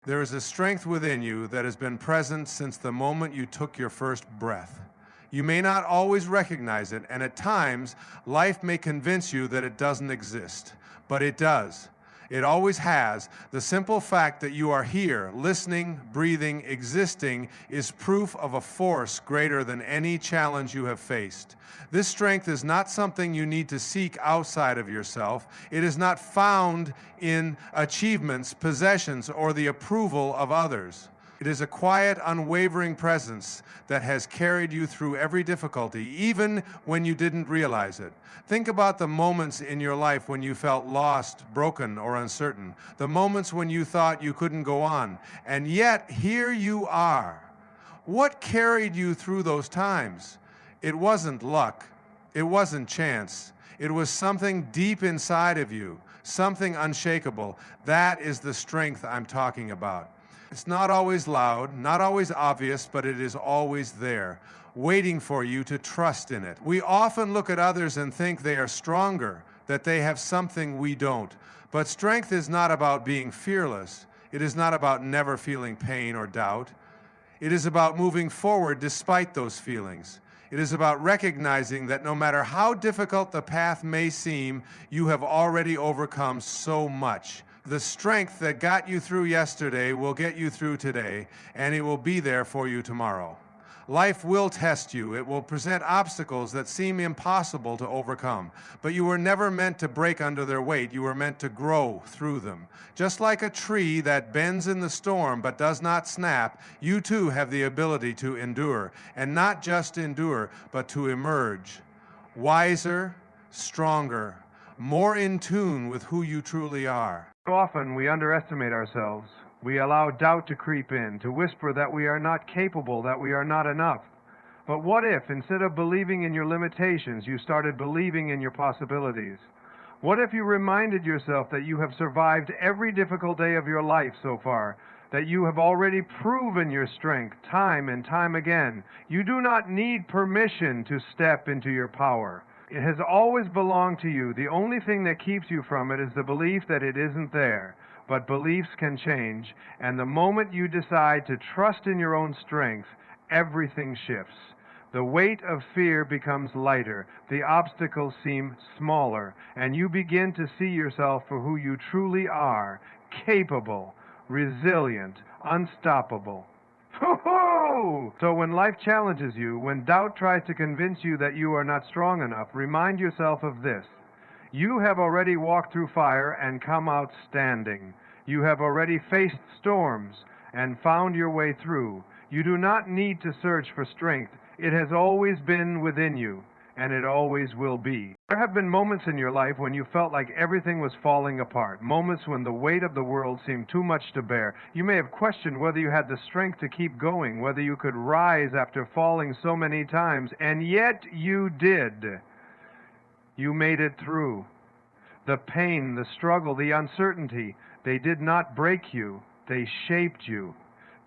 There is a strength within you that has been present since the moment you took your first breath. You may not always recognize it, and at times, life may convince you that it doesn't exist. But it does. It always has. The simple fact that you are here, listening, breathing, existing, is proof of a force greater than any challenge you have faced. This strength is not something you need to seek outside of yourself. It is not found in achievements, possessions, or the approval of others. It is a quiet, unwavering presence that has carried you through every difficulty, even when you didn't realize it. Think about the moments in your life when you felt lost, broken, or uncertain. The moments when you thought you couldn't go on. And yet, here you are. What carried you through those times? It wasn't luck. It wasn't chance. It was something deep inside of you, something unshakable. That is the strength I'm talking about. It's not always loud, not always obvious, but it is always there, waiting for you to trust in it. We often look at others and think they are stronger, that they have something we don't. But strength is not about being fearless. It is not about never feeling pain or doubt. It is about moving forward despite those feelings. It is about recognizing that no matter how difficult the path may seem, you have already overcome so much. The strength that got you through yesterday will get you through today, and it will be there for you tomorrow. Life will test you. It will present obstacles that seem impossible to overcome. But you were never meant to break under their weight. You were meant to grow through them. Just like a tree that bends in the storm but does not snap, you too have the ability to endure. And not just endure, but to emerge. Wiser, stronger, more in tune with who you truly are. Often we underestimate ourselves. We allow doubt to creep in, to whisper that we are not capable, that we are not enough. But what if, instead of believing in your limitations, you started believing in your possibilities? What if you reminded yourself that you have survived every difficult day of your life so far, that you have already proven your strength time and time again? You do not need permission to step into your power. It has always belonged to you. The only thing that keeps you from it is the belief that it isn't there. But beliefs can change, and the moment you decide to trust in your own strength, everything shifts. The weight of fear becomes lighter, the obstacles seem smaller, and you begin to see yourself for who you truly are, capable, resilient, unstoppable. Ho-ho! So when life challenges you, when doubt tries to convince you that you are not strong enough, remind yourself of this. You have already walked through fire and come out standing. You have already faced storms and found your way through. You do not need to search for strength. It has always been within you, and it always will be. There have been moments in your life when you felt like everything was falling apart, moments when the weight of the world seemed too much to bear. You may have questioned whether you had the strength to keep going, whether you could rise after falling so many times, and yet you did. You made it through. The pain, the struggle, the uncertainty, they did not break you. They shaped you.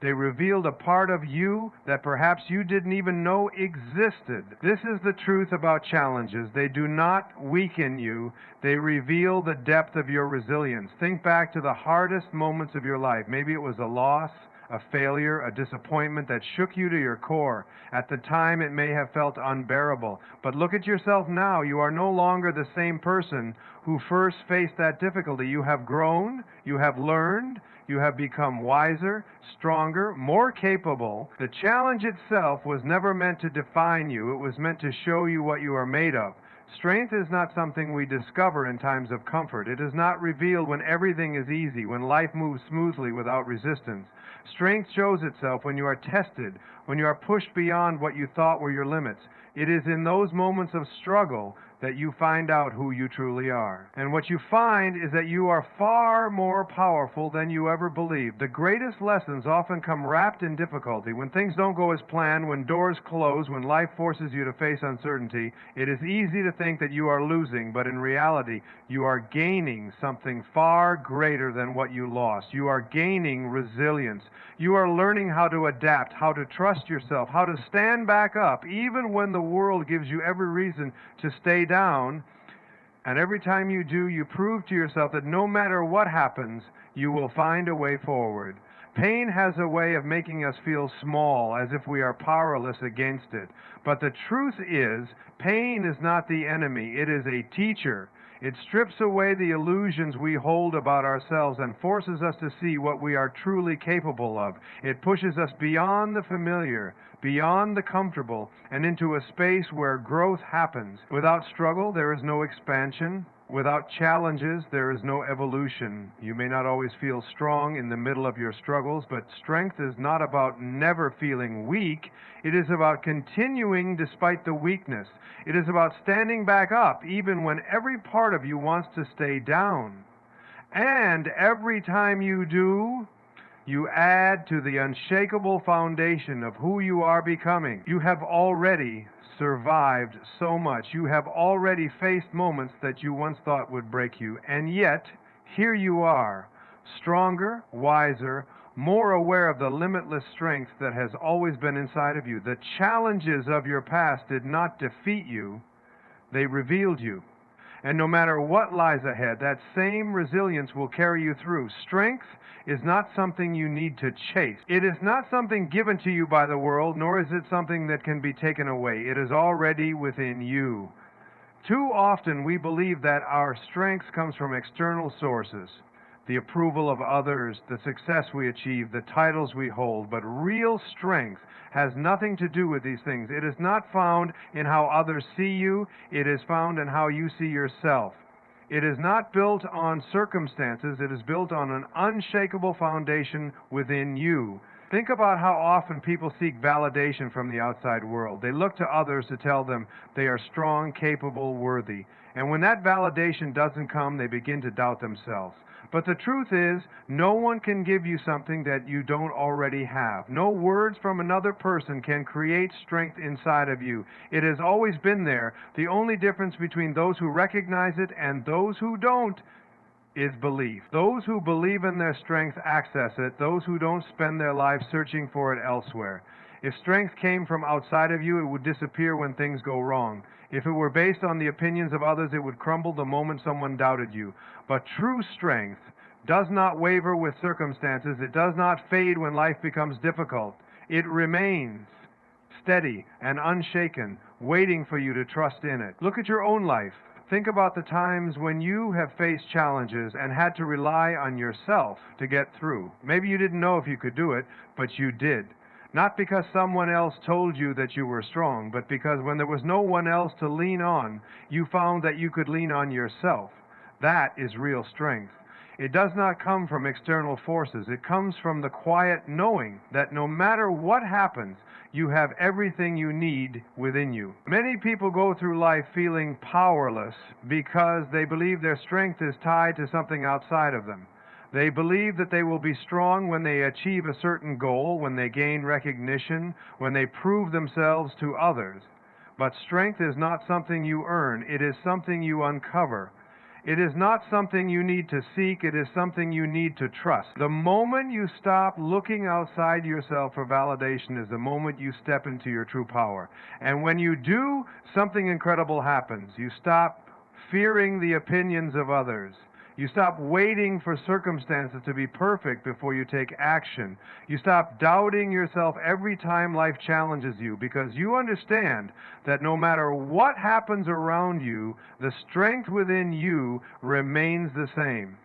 They revealed a part of you that perhaps you didn't even know existed. This is the truth about challenges. They do not weaken you. They reveal the depth of your resilience. Think back to the hardest moments of your life. Maybe it was a loss, a failure, a disappointment that shook you to your core. At the time, it may have felt unbearable. But look at yourself now. You are no longer the same person who first faced that difficulty. You have grown, you have learned, you have become wiser, stronger, more capable. The challenge itself was never meant to define you. It was meant to show you what you are made of. Strength is not something we discover in times of comfort. It is not revealed when everything is easy, when life moves smoothly without resistance. Strength shows itself when you are tested, when you are pushed beyond what you thought were your limits. It is in those moments of struggle that you find out who you truly are. And what you find is that you are far more powerful than you ever believed. The greatest lessons often come wrapped in difficulty. When things don't go as planned, when doors close, when life forces you to face uncertainty, it is easy to think that you are losing, but in reality, you are gaining something far greater than what you lost. You are gaining resilience. You are learning how to adapt, how to trust yourself, how to stand back up, even when the world gives you every reason to stay down. And every time you do, you prove to yourself that no matter what happens, you will find a way forward. Pain has a way of making us feel small, as if we are powerless against it. But the truth is, pain is not the enemy. It is a teacher. It strips away the illusions we hold about ourselves and forces us to see what we are truly capable of. It pushes us beyond the familiar, beyond the comfortable, and into a space where growth happens. Without struggle, there is no expansion. Without challenges, there is no evolution. You may not always feel strong in the middle of your struggles, but strength is not about never feeling weak. It is about continuing despite the weakness. It is about standing back up even when every part of you wants to stay down. And every time you do, you add to the unshakable foundation of who you are becoming. You have already survived so much. You have already faced moments that you once thought would break you. And yet, here you are, stronger, wiser, more aware of the limitless strength that has always been inside of you. The challenges of your past did not defeat you. They revealed you. And no matter what lies ahead, that same resilience will carry you through. Strength is not something you need to chase. It is not something given to you by the world, nor is it something that can be taken away. It is already within you. Too often we believe that our strength comes from external sources, the approval of others, the success we achieve, the titles we hold, but real strength has nothing to do with these things. It is not found in how others see you. It is found in how you see yourself. It is not built on circumstances. It is built on an unshakable foundation within you. Think about how often people seek validation from the outside world. They look to others to tell them they are strong, capable, worthy. And when that validation doesn't come, they begin to doubt themselves. But the truth is, no one can give you something that you don't already have. No words from another person can create strength inside of you. It has always been there. The only difference between those who recognize it and those who don't is belief. Those who believe in their strength access it. Those who don't spend their lives searching for it elsewhere. If strength came from outside of you, it would disappear when things go wrong. If it were based on the opinions of others, it would crumble the moment someone doubted you. But true strength does not waver with circumstances. It does not fade when life becomes difficult. It remains steady and unshaken, waiting for you to trust in it. Look at your own life. Think about the times when you have faced challenges and had to rely on yourself to get through. Maybe you didn't know if you could do it, but you did. Not because someone else told you that you were strong, but because when there was no one else to lean on, you found that you could lean on yourself. That is real strength. It does not come from external forces. It comes from the quiet knowing that no matter what happens, you have everything you need within you. Many people go through life feeling powerless because they believe their strength is tied to something outside of them. They believe that they will be strong when they achieve a certain goal, when they gain recognition, when they prove themselves to others. But strength is not something you earn. It is something you uncover. It is not something you need to seek. It is something you need to trust. The moment you stop looking outside yourself for validation is the moment you step into your true power. And when you do, something incredible happens. You stop fearing the opinions of others. You stop waiting for circumstances to be perfect before you take action. You stop doubting yourself every time life challenges you because you understand that no matter what happens around you, the strength within you remains the same.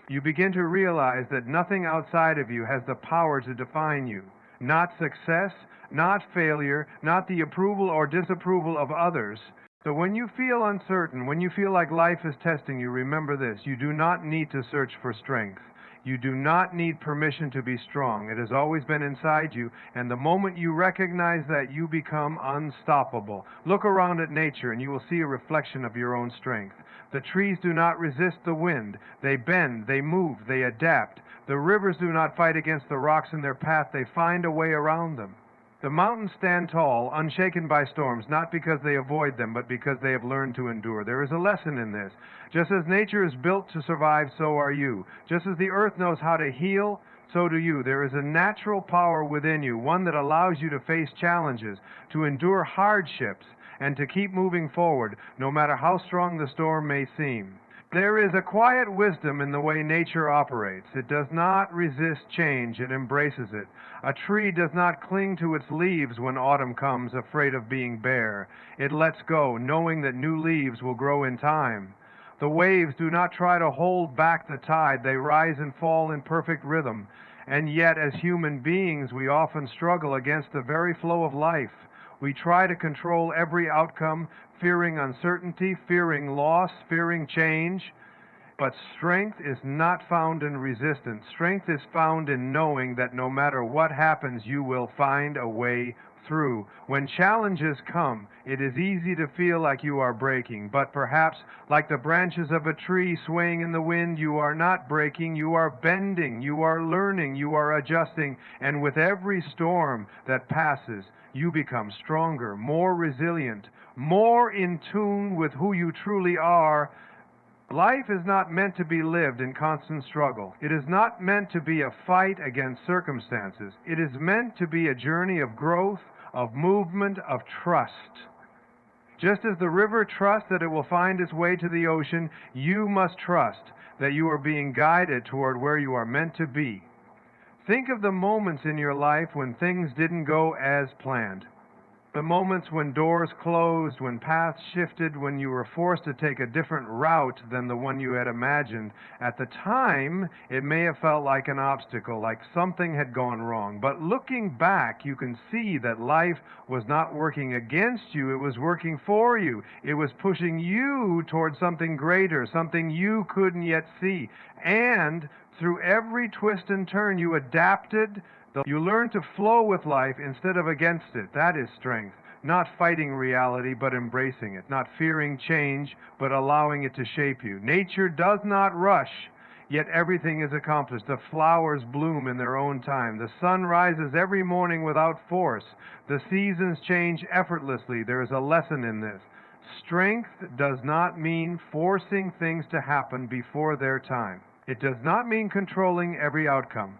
You begin to realize that nothing outside of you has the power to define you. Not success, not failure, not the approval or disapproval of others. So when you feel uncertain, when you feel like life is testing you, remember this: you do not need to search for strength. You do not need permission to be strong. It has always been inside you, and the moment you recognize that, you become unstoppable. Look around at nature and you will see a reflection of your own strength. The trees do not resist the wind. They bend, they move, they adapt. The rivers do not fight against the rocks in their path. They find a way around them. The mountains stand tall, unshaken by storms, not because they avoid them, but because they have learned to endure. There is a lesson in this. Just as nature is built to survive, so are you. Just as the earth knows how to heal, so do you. There is a natural power within you, one that allows you to face challenges, to endure hardships, and to keep moving forward, no matter how strong the storm may seem. There is a quiet wisdom in the way nature operates. It does not resist change, it embraces it. A tree does not cling to its leaves when autumn comes, afraid of being bare. It lets go, knowing that new leaves will grow in time. The waves do not try to hold back the tide. They rise and fall in perfect rhythm. And yet, as human beings, we often struggle against the very flow of life. We try to control every outcome, fearing uncertainty, fearing loss, fearing change. But strength is not found in resistance. Strength is found in knowing that no matter what happens, you will find a way through. When challenges come, it is easy to feel like you are breaking, but perhaps like the branches of a tree swaying in the wind, you are not breaking, you are bending, you are learning, you are adjusting, and with every storm that passes, you become stronger, more resilient, more in tune with who you truly are. Life is not meant to be lived in constant struggle. It is not meant to be a fight against circumstances. It is meant to be a journey of growth, of movement, of trust. Just as the river trusts that it will find its way to the ocean, you must trust that you are being guided toward where you are meant to be. Think of the moments in your life when things didn't go as planned. The moments when doors closed, when paths shifted, when you were forced to take a different route than the one you had imagined. At the time, it may have felt like an obstacle, like something had gone wrong. But looking back, you can see that life was not working against you, it was working for you. It was pushing you towards something greater, something you couldn't yet see. And through every twist and turn, you adapted. You learn to flow with life instead of against it. That is strength. Not fighting reality, but embracing it. Not fearing change, but allowing it to shape you. Nature does not rush, yet everything is accomplished. The flowers bloom in their own time. The sun rises every morning without force. The seasons change effortlessly. There is a lesson in this. Strength does not mean forcing things to happen before their time. It does not mean controlling every outcome.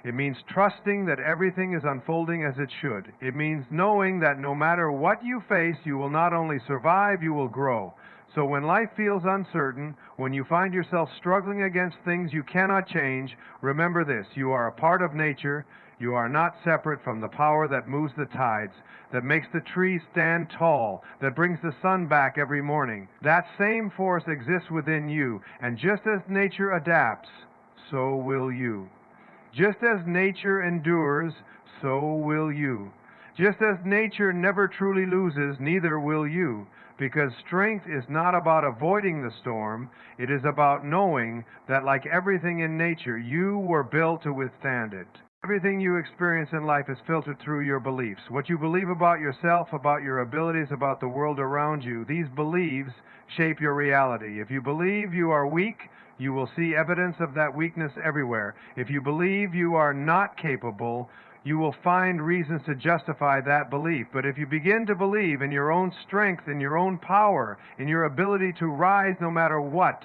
It means trusting that everything is unfolding as it should. It means knowing that no matter what you face, you will not only survive, you will grow. So when life feels uncertain, when you find yourself struggling against things you cannot change, remember this: you are a part of nature. You are not separate from the power that moves the tides, that makes the trees stand tall, that brings the sun back every morning. That same force exists within you, and just as nature adapts, so will you. Just as nature endures, so will you. Just as nature never truly loses, neither will you. Because strength is not about avoiding the storm, it is about knowing that, like everything in nature, you were built to withstand it. Everything you experience in life is filtered through your beliefs. What you believe about yourself, about your abilities, about the world around you, these beliefs shape your reality. If you believe you are weak, you will see evidence of that weakness everywhere. If you believe you are not capable, you will find reasons to justify that belief. But if you begin to believe in your own strength, in your own power, in your ability to rise no matter what,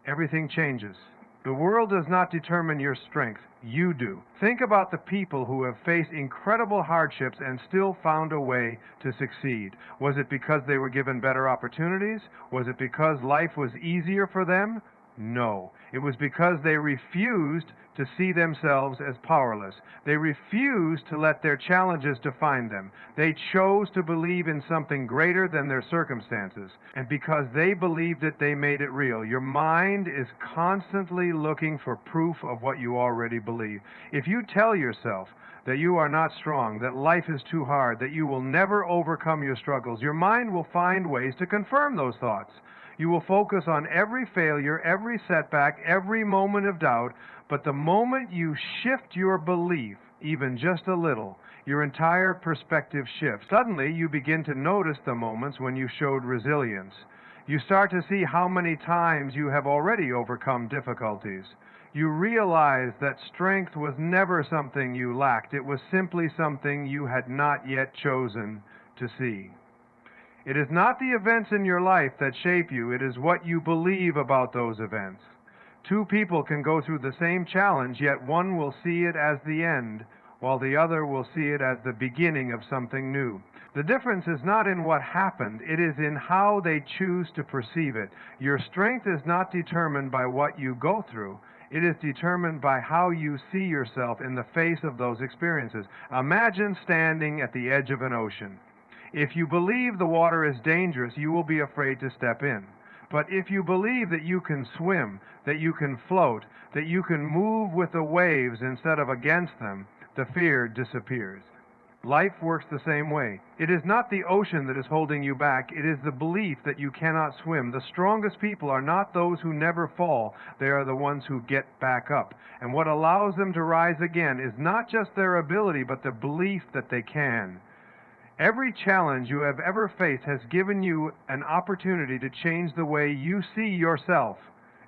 everything changes. The world does not determine your strength. You do. Think about the people who have faced incredible hardships and still found a way to succeed. Was it because they were given better opportunities? Was it because life was easier for them? No. It was because they refused to see themselves as powerless. They refused to let their challenges define them. They chose to believe in something greater than their circumstances. And because they believed it, they made it real. Your mind is constantly looking for proof of what you already believe. If you tell yourself that you are not strong, that life is too hard, that you will never overcome your struggles, your mind will find ways to confirm those thoughts. You will focus on every failure, every setback, every moment of doubt, but the moment you shift your belief, even just a little, your entire perspective shifts. Suddenly, you begin to notice the moments when you showed resilience. You start to see how many times you have already overcome difficulties. You realize that strength was never something you lacked. It was simply something you had not yet chosen to see. It is not the events in your life that shape you. It is what you believe about those events. Two people can go through the same challenge, yet one will see it as the end, while the other will see it as the beginning of something new. The difference is not in what happened, it is in how they choose to perceive it. Your strength is not determined by what you go through. It is determined by how you see yourself in the face of those experiences. Imagine standing at the edge of an ocean. If you believe the water is dangerous, you will be afraid to step in. But if you believe that you can swim, that you can float, that you can move with the waves instead of against them, the fear disappears. Life works the same way. It is not the ocean that is holding you back. It is the belief that you cannot swim. The strongest people are not those who never fall. They are the ones who get back up. And what allows them to rise again is not just their ability, but the belief that they can. Every challenge you have ever faced has given you an opportunity to change the way you see yourself.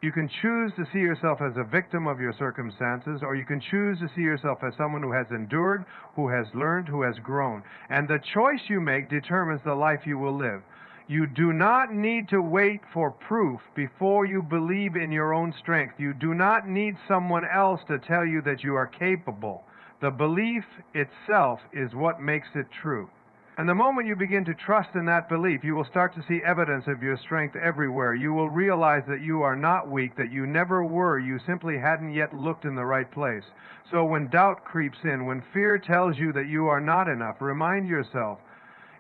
You can choose to see yourself as a victim of your circumstances, or you can choose to see yourself as someone who has endured, who has learned, who has grown. And the choice you make determines the life you will live. You do not need to wait for proof before you believe in your own strength. You do not need someone else to tell you that you are capable. The belief itself is what makes it true. And the moment you begin to trust in that belief, you will start to see evidence of your strength everywhere. You will realize that you are not weak, that you never were. You simply hadn't yet looked in the right place. So when doubt creeps in, when fear tells you that you are not enough, remind yourself,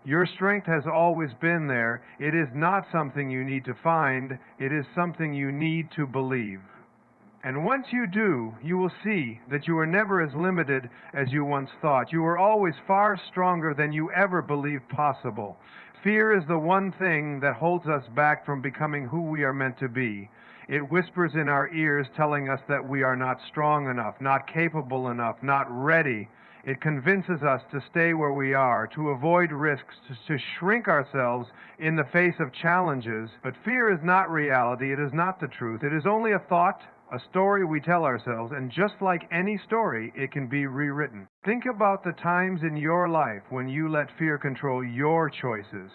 your strength has always been there. It is not something you need to find. It is something you need to believe. And once you do, you will see that you are never as limited as you once thought. You are always far stronger than you ever believed possible. Fear is the one thing that holds us back from becoming who we are meant to be. It whispers in our ears telling us that we are not strong enough, not capable enough, not ready. It convinces us to stay where we are, to avoid risks, to shrink ourselves in the face of challenges. But fear is not reality. It is not the truth. It is only a thought, a story we tell ourselves, and just like any story, it can be rewritten. Think about the times in your life when you let fear control your choices,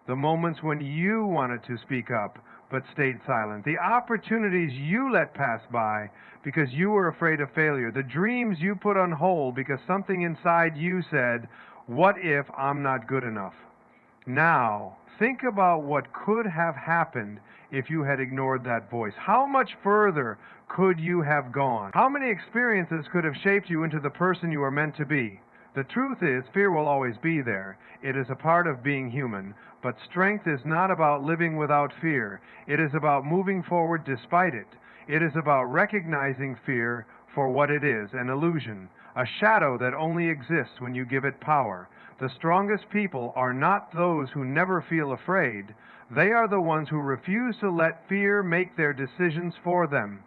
the moments when you wanted to speak up but stayed silent, the opportunities you let pass by because you were afraid of failure, the dreams you put on hold because something inside you said, "What if I'm not good enough?" Now, think about what could have happened if you had ignored that voice. How much further could you have gone? How many experiences could have shaped you into the person you are meant to be? The truth is, fear will always be there. It is a part of being human. But strength is not about living without fear. It is about moving forward despite it. It is about recognizing fear for what it is, an illusion, a shadow that only exists when you give it power. The strongest people are not those who never feel afraid. They are the ones who refuse to let fear make their decisions for them.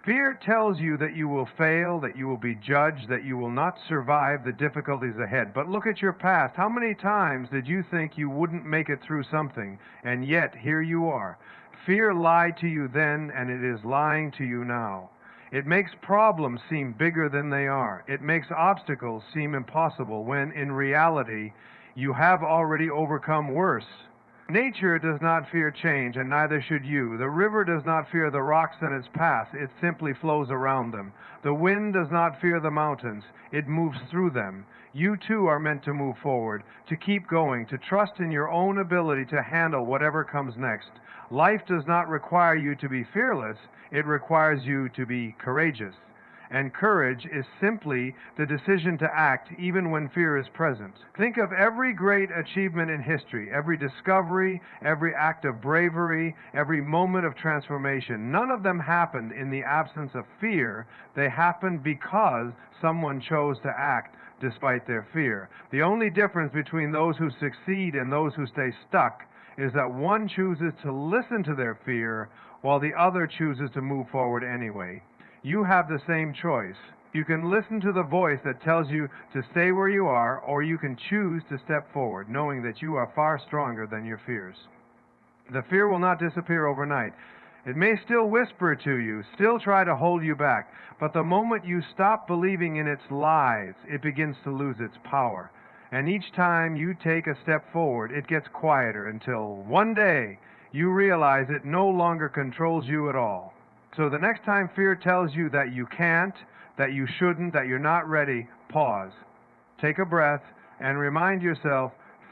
Fear tells you that you will fail, that you will be judged, that you will not survive the difficulties ahead. But look at your past. How many times did you think you wouldn't make it through something? And yet, here you are. Fear lied to you then, and it is lying to you now. It makes problems seem bigger than they are. It makes obstacles seem impossible when, in reality, you have already overcome worse. Nature does not fear change, and neither should you. The river does not fear the rocks in its path. It simply flows around them. The wind does not fear the mountains. It moves through them. You too are meant to move forward, to keep going, to trust in your own ability to handle whatever comes next. Life does not require you to be fearless. It requires you to be courageous. And courage is simply the decision to act even when fear is present. Think of every great achievement in history, every discovery, every act of bravery, every moment of transformation. None of them happened in the absence of fear. They happened because someone chose to act despite their fear. The only difference between those who succeed and those who stay stuck is that one chooses to listen to their fear while the other chooses to move forward anyway. You have the same choice. You can listen to the voice that tells you to stay where you are, or you can choose to step forward, knowing that you are far stronger than your fears. The fear will not disappear overnight. It may still whisper to you, still try to hold you back, but the moment you stop believing in its lies, it begins to lose its power. And each time you take a step forward, it gets quieter until one day you realize it no longer controls you at all. So the next time fear tells you that you can't, that you shouldn't, that you're not ready, pause. Take a breath and remind yourself,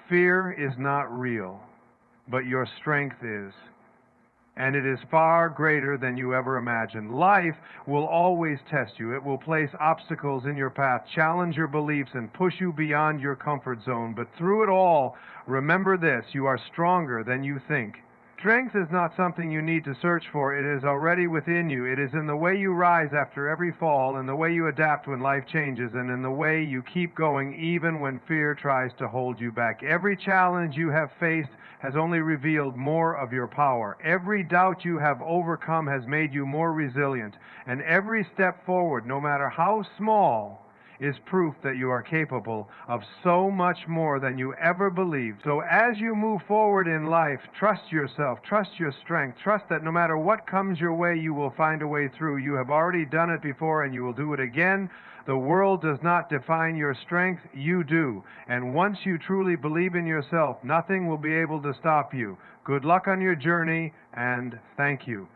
Fear is not real, but your strength is. And it is far greater than you ever imagined. Life will always test you. It will place obstacles in your path, challenge your beliefs, and push you beyond your comfort zone. But through it all, remember this: you are stronger than you think. Strength is not something you need to search for. It is already within you. It is in the way you rise after every fall, in the way you adapt when life changes, and in the way you keep going even when fear tries to hold you back. Every challenge you have faced has only revealed more of your power. Every doubt you have overcome has made you more resilient. And every step forward, no matter how small, is proof that you are capable of so much more than you ever believed. So as you move forward in life, trust yourself, trust your strength, trust that no matter what comes your way, you will find a way through. You have already done it before and you will do it again. The world does not define your strength, you do. And once you truly believe in yourself, nothing will be able to stop you. Good luck on your journey, and thank you.